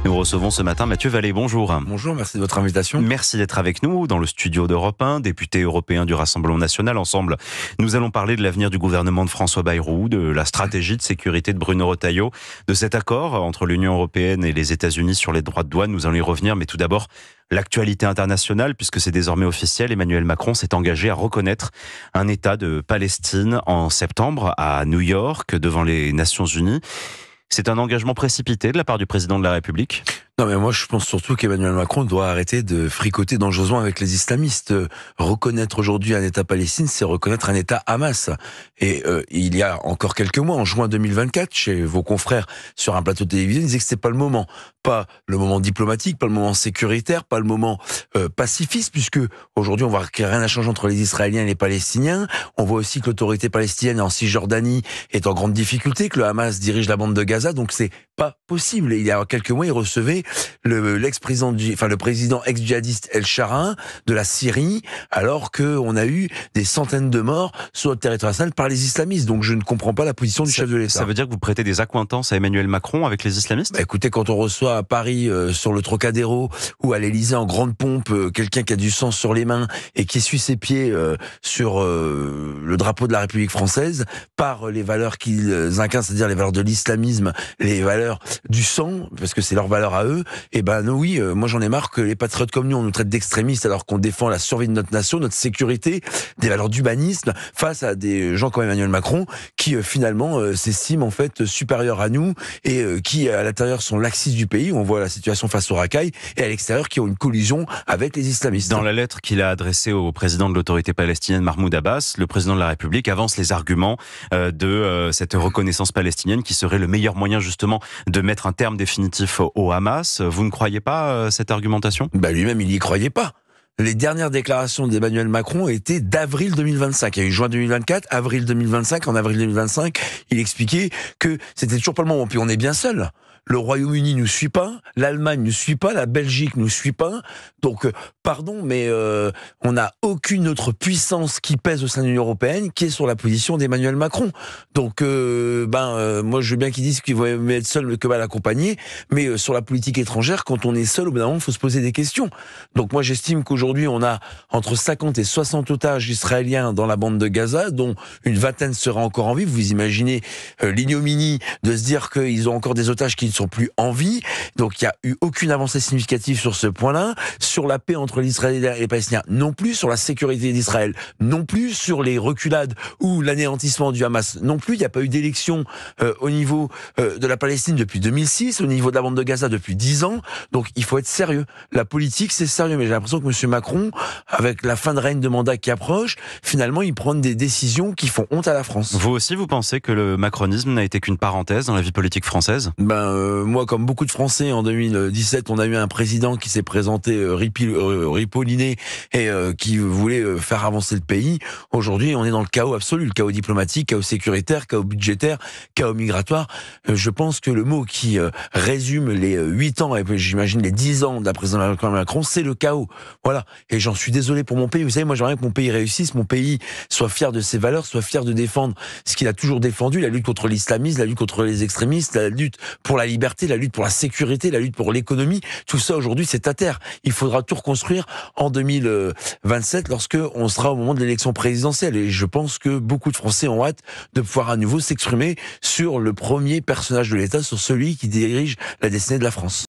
Nous recevons ce matin Mathieu Vallée, bonjour. Bonjour, merci de votre invitation. Merci d'être avec nous dans le studio d'Europe 1, député européen du Rassemblement national. Ensemble, nous allons parler de l'avenir du gouvernement de François Bayrou, de la stratégie de sécurité de Bruno Retailleau, de cet accord entre l'Union européenne et les États-Unis sur les droits de douane. Nous allons y revenir, mais tout d'abord, l'actualité internationale, puisque c'est désormais officiel. Emmanuel Macron s'est engagé à reconnaître un État de Palestine en septembre à New York, devant les Nations Unies. C'est un engagement précipité de la part du président de la République ? Non, mais moi, je pense surtout qu'Emmanuel Macron doit arrêter de fricoter dangereusement avec les islamistes. Reconnaître aujourd'hui un État palestinien, c'est reconnaître un État Hamas. Et il y a encore quelques mois, en juin 2024, chez vos confrères sur un plateau de télévision, ils disaient que c'était pas le moment. Pas le moment diplomatique, pas le moment sécuritaire, pas le moment pacifiste, puisque aujourd'hui, on voit qu'il n'y a rien à changer entre les Israéliens et les Palestiniens. On voit aussi que l'autorité palestinienne en Cisjordanie est en grande difficulté, que le Hamas dirige la bande de Gaza, donc c'est pas possible. Et il y a quelques mois, il recevait le président ex-djihadiste El Sharaa de la Syrie, alors qu'on a eu des centaines de morts sur le territoire national par les islamistes. Donc je ne comprends pas la position du chef de l'État. Ça veut dire que vous prêtez des accointances à Emmanuel Macron avec les islamistes ? Écoutez, quand on reçoit à Paris, sur le Trocadéro, ou à l'Élysée en grande pompe, quelqu'un qui a du sang sur les mains et qui essuie ses pieds sur le drapeau de la République française, par les valeurs qu'ils incarnent, c'est-à-dire les valeurs de l'islamisme, les valeurs du sang, parce que c'est leur valeur à eux, et oui, moi j'en ai marre que les patriotes comme nous, on nous traite d'extrémistes alors qu'on défend la survie de notre nation, notre sécurité, des valeurs d'humanisme, face à des gens comme Emmanuel Macron, qui finalement s'estiment en fait supérieurs à nous, et qui à l'intérieur sont laxistes du pays, où on voit la situation face aux racailles, et à l'extérieur qui ont une collusion avec les islamistes. Dans la lettre qu'il a adressée au président de l'autorité palestinienne Mahmoud Abbas, le président de la République avance les arguments de cette reconnaissance palestinienne qui serait le meilleur moyen justement de mettre un terme définitif au Hamas. Vous ne croyez pas cette argumentation ? Lui-même, il n'y croyait pas. Les dernières déclarations d'Emmanuel Macron étaient d'avril 2025. Il y a eu juin 2024, avril 2025. En avril 2025, il expliquait que c'était toujours pas le moment. Puis on est bien seul. Le Royaume-Uni nous suit pas, l'Allemagne nous suit pas, la Belgique nous suit pas. Donc, pardon, mais on n'a aucune autre puissance qui pèse au sein de l'Union européenne qui est sur la position d'Emmanuel Macron. Donc, moi, je veux bien qu'ils disent qu'ils vont être seuls que mal accompagnés, mais sur la politique étrangère, quand on est seul, au bout d'un moment, il faut se poser des questions. Donc, moi, j'estime qu'aujourd'hui, on a entre 50 et 60 otages israéliens dans la bande de Gaza, dont une vingtaine sera encore en vie. Vous imaginez l'ignominie de se dire qu'ils ont encore des otages qui sont plus en vie. Donc il n'y a eu aucune avancée significative sur ce point-là. Sur la paix entre les Israéliens et les Palestiniens, non plus. Sur la sécurité d'Israël, non plus. Sur les reculades ou l'anéantissement du Hamas, non plus. Il n'y a pas eu d'élection au niveau de la Palestine depuis 2006, au niveau de la bande de Gaza depuis 10 ans. Donc il faut être sérieux. La politique, c'est sérieux. Mais j'ai l'impression que M. Macron, avec la fin de règne de mandat qui approche, finalement, il prend des décisions qui font honte à la France. Vous aussi, vous pensez que le macronisme n'a été qu'une parenthèse dans la vie politique française ? Moi, comme beaucoup de Français, en 2017, on a eu un président qui s'est présenté ripolliné et qui voulait faire avancer le pays. Aujourd'hui, on est dans le chaos absolu, le chaos diplomatique, chaos sécuritaire, chaos budgétaire, chaos migratoire. Je pense que le mot qui résume les 8 ans, et j'imagine les 10 ans de la présidence Macron, c'est le chaos. Voilà. Et j'en suis désolé pour mon pays. Vous savez, moi, j'aimerais que mon pays réussisse, mon pays soit fier de ses valeurs, soit fier de défendre ce qu'il a toujours défendu, la lutte contre l'islamisme, la lutte contre les extrémistes, la lutte pour la liberté, la lutte pour la sécurité, la lutte pour l'économie. Tout ça, aujourd'hui, c'est à terre. Il faudra tout reconstruire en 2027 lorsque on sera au moment de l'élection présidentielle. Et je pense que beaucoup de Français ont hâte de pouvoir à nouveau s'exprimer sur le premier personnage de l'État, sur celui qui dirige la destinée de la France.